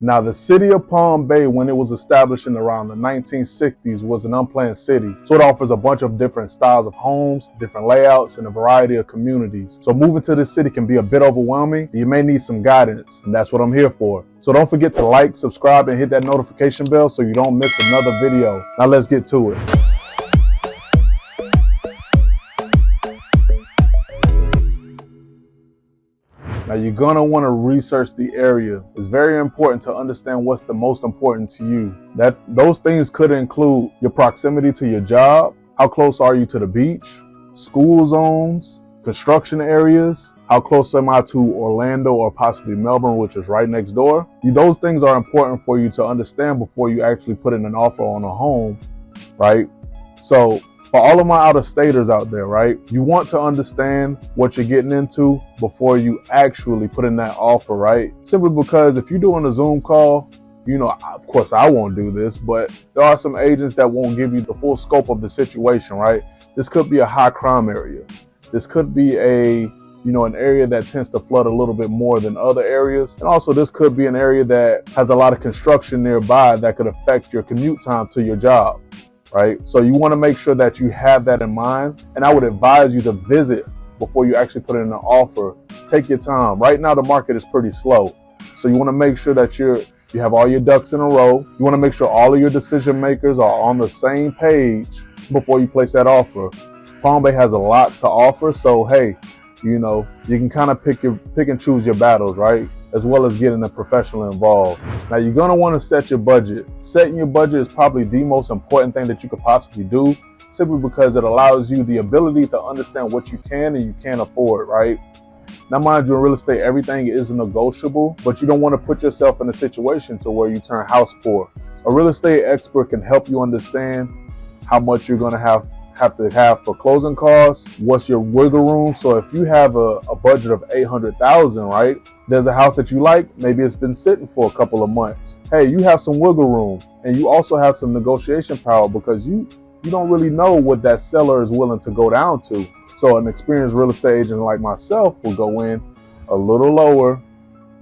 Now, the city of Palm Bay, when it was established in around the 1960s, was an unplanned city. So it offers a bunch of different styles of homes, different layouts, and a variety of communities. So moving to this city can be a bit overwhelming. You may need some guidance, and that's what I'm here for. So don't forget to like, subscribe, and hit that notification bell so you don't miss another video. Now let's get to it. Now you're gonna want to research the area. It's very important to understand what's the most important to you. Those things could include your proximity to your job, how close are you to the beach, school zones, construction areas, how close am I to Orlando or possibly Melbourne, which is right next door. Those things are important for you to understand before you actually put in an offer on a home, right? So for all of my out-of-staters out there, right, you want to understand what you're getting into before you actually put in that offer, right? Simply because if you're doing a Zoom call, you know, of course I won't do this, but there are some agents that won't give you the full scope of the situation, right? This could be a high crime area. This could be an area that tends to flood a little bit more than other areas. And also this could be an area that has a lot of construction nearby that could affect your commute time to your job. Right? So you want to make sure that you have that in mind. And I would advise you to visit before you actually put in an offer. Take your time. Right now, the market is pretty slow. So you want to make sure that you have all your ducks in a row. You want to make sure all of your decision makers are on the same page before you place that offer. Palm Bay has a lot to offer. So, hey, you can kind of pick and choose your battles, right? As well as getting a professional involved. Now you're gonna want to set your budget. Setting your budget is probably the most important thing that you could possibly do, simply because it allows you the ability to understand what you can and you can't afford, right? Now mind you, in real estate, everything is negotiable, but you don't want to put yourself in a situation to where you turn house poor. A real estate expert can help you understand how much you're gonna have to have for closing costs, what's your wiggle room. So if you have a budget of $800,000, right? There's a house that you like, maybe it's been sitting for a couple of months. Hey, you have some wiggle room, and you also have some negotiation power because you don't really know what that seller is willing to go down to. So an experienced real estate agent like myself will go in a little lower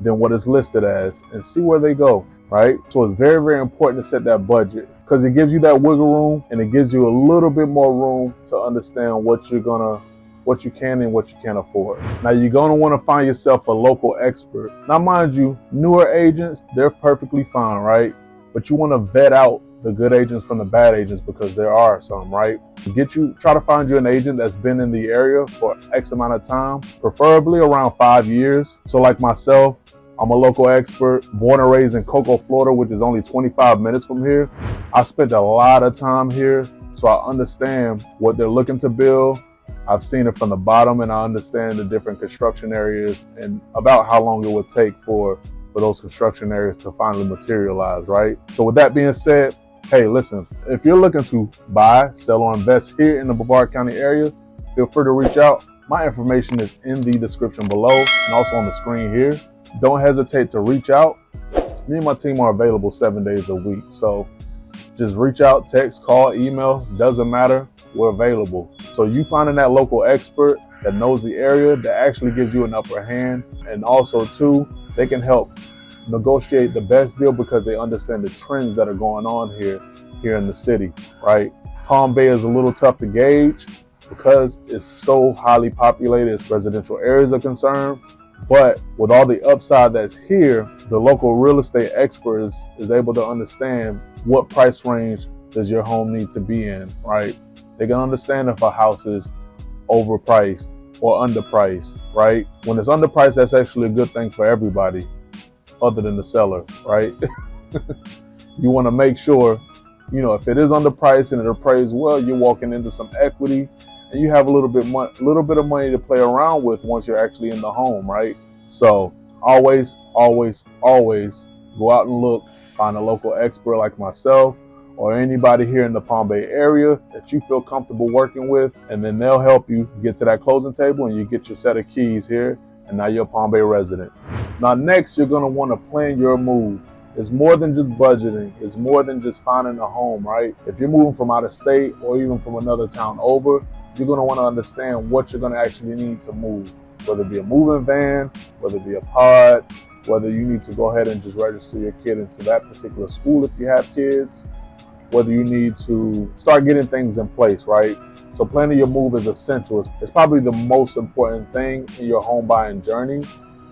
than what it's listed as and see where they go, right? So it's very, very important to set that budget, because it gives you that wiggle room and it gives you a little bit more room to understand what you can and what you can't afford. Now you're gonna want to find yourself a local expert. Now mind you, newer agents, they're perfectly fine, right? But you want to vet out the good agents from the bad agents, because there are some, right? Try to find you an agent that's been in the area for X amount of time, preferably around 5 years. So like myself, I'm a local expert, born and raised in Cocoa, Florida, which is only 25 minutes from here. I spent a lot of time here, so I understand what they're looking to build. I've seen it from the bottom, and I understand the different construction areas and about how long it would take for those construction areas to finally materialize, right? So with that being said, hey, listen, if you're looking to buy, sell, or invest here in the Brevard County area, feel free to reach out. My information is in the description below and also on the screen here. Don't hesitate to reach out. Me and my team are available 7 days a week. So just reach out, text, call, email, doesn't matter. We're available. So you finding that local expert that knows the area, that actually gives you an upper hand. And also too, they can help negotiate the best deal because they understand the trends that are going on here in the city, right? Palm Bay is a little tough to gauge because it's so highly populated as residential areas are concerned. But with all the upside that's here, the local real estate expert is able to understand what price range does your home need to be in, right? They can understand if a house is overpriced or underpriced, right? When it's underpriced, that's actually a good thing for everybody other than the seller, right? You want to make sure, if it is underpriced and it appraised well, you're walking into some equity and you have a little bit of money to play around with once you're actually in the home, right? So always go out and look, find a local expert like myself or anybody here in the Palm Bay area that you feel comfortable working with, and then they'll help you get to that closing table and you get your set of keys here, and now you're a Palm Bay resident. Now next, you're gonna wanna plan your move. It's more than just budgeting. It's more than just finding a home, right? If you're moving from out of state or even from another town over, you're gonna wanna understand what you're gonna actually need to move, whether it be a moving van, whether it be a pod, whether you need to go ahead and just register your kid into that particular school if you have kids, whether you need to start getting things in place, right? So planning your move is essential. It's probably the most important thing in your home buying journey,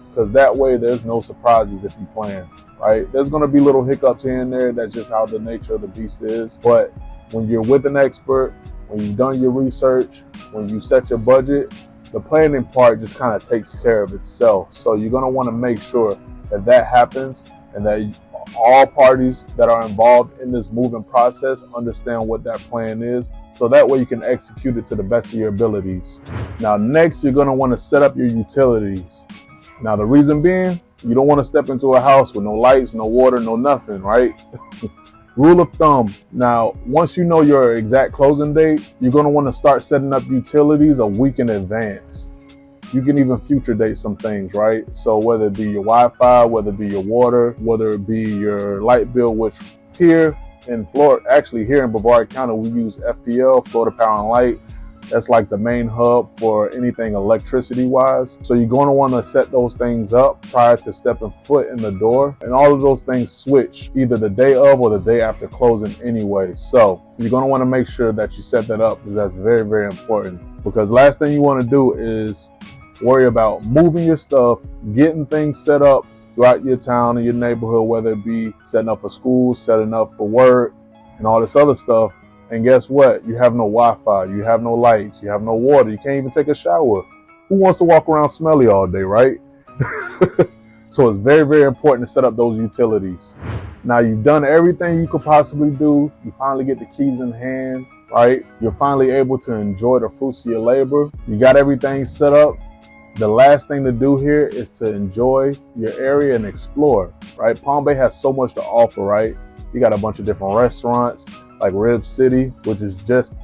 because that way there's no surprises if you plan, right? There's going to be little hiccups here and there. That's just how the nature of the beast is. But when you're with an expert, when you've done your research, when you set your budget, the planning part just kind of takes care of itself. So you're going to want to make sure that that happens, and that all parties that are involved in this moving process understand what that plan is, so that way you can execute it to the best of your abilities. Now, next, you're going to want to set up your utilities. Now, the reason being, you don't want to step into a house with no lights, no water, no nothing, right? Rule of thumb. Now, once you know your exact closing date, you're going to want to start setting up utilities a week in advance. You can even future date some things, right? So whether it be your Wi-Fi, whether it be your water, whether it be your light bill, which here in Florida, actually here in Brevard County, we use FPL, Florida Power and Light. That's like the main hub for anything electricity wise. So you're going to want to set those things up prior to stepping foot in the door. And all of those things switch either the day of or the day after closing anyway. So you're going to want to make sure that you set that up, because that's very, very important. Because last thing you want to do is worry about moving your stuff, getting things set up throughout your town and your neighborhood, whether it be setting up for school, setting up for work, and all this other stuff. And guess what? You have no Wi-Fi, you have no lights, you have no water, you can't even take a shower. Who wants to walk around smelly all day, right? So it's very, very important to set up those utilities. Now you've done everything you could possibly do. You finally get the keys in hand, right? You're finally able to enjoy the fruits of your labor. You got everything set up. The last thing to do here is to enjoy your area and explore, right? Palm Bay has so much to offer, right? You got a bunch of different restaurants like Rib City, which is just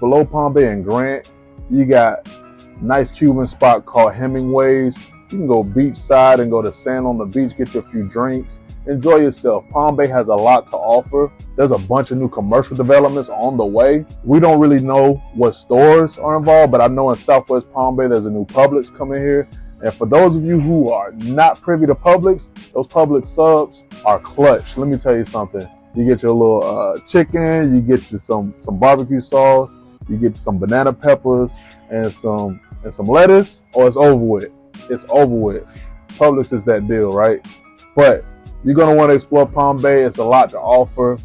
below Palm Bay and Grant. You got a nice Cuban spot called Hemingway's. You can go beachside and go to sand on the beach, get you a few drinks, enjoy yourself. Palm Bay has a lot to offer. There's a bunch of new commercial developments on the way. We don't really know what stores are involved, but I know in Southwest Palm Bay, there's a new Publix coming here. And for those of you who are not privy to Publix, those Publix subs are clutch. Let me tell you something. You get your little chicken, you get you some barbecue sauce, you get some banana peppers and some lettuce, or it's over with. It's over with. Publix is that deal, right? But you're gonna want to explore Palm Bay. It's a lot to offer.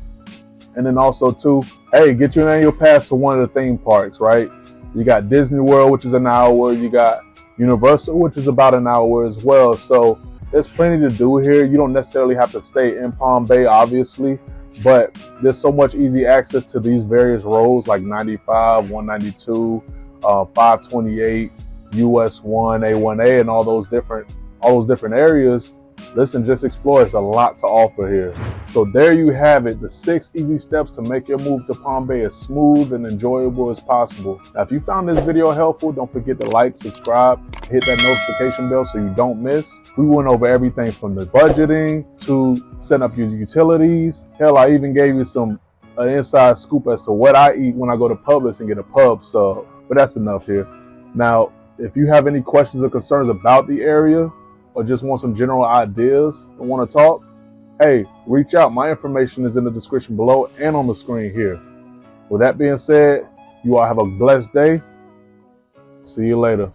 And then also too, hey, get your annual pass to one of the theme parks, right? You got Disney World, which is an hour. You got Universal, which is about an hour as well. So there's plenty to do here. You don't necessarily have to stay in Palm Bay, obviously, but there's so much easy access to these various roads like 95, 192, 528, US 1, A1A, and all those different areas. Listen, just explore. It's a lot to offer here. So there you have it, the 6 easy steps to make your move to Palm Bay as smooth and enjoyable as possible. Now, if you found this video helpful, don't forget to like, subscribe, hit that notification bell so you don't miss. We went over everything from the budgeting to setting up your utilities. Hell, I even gave you an inside scoop as to what I eat when I go to Publix and get a pub sub. But that's enough here. Now, if you have any questions or concerns about the area, or just want some general ideas and want to talk, hey, reach out. My information is in the description below and on the screen here. With that being said, you all have a blessed day. See you later.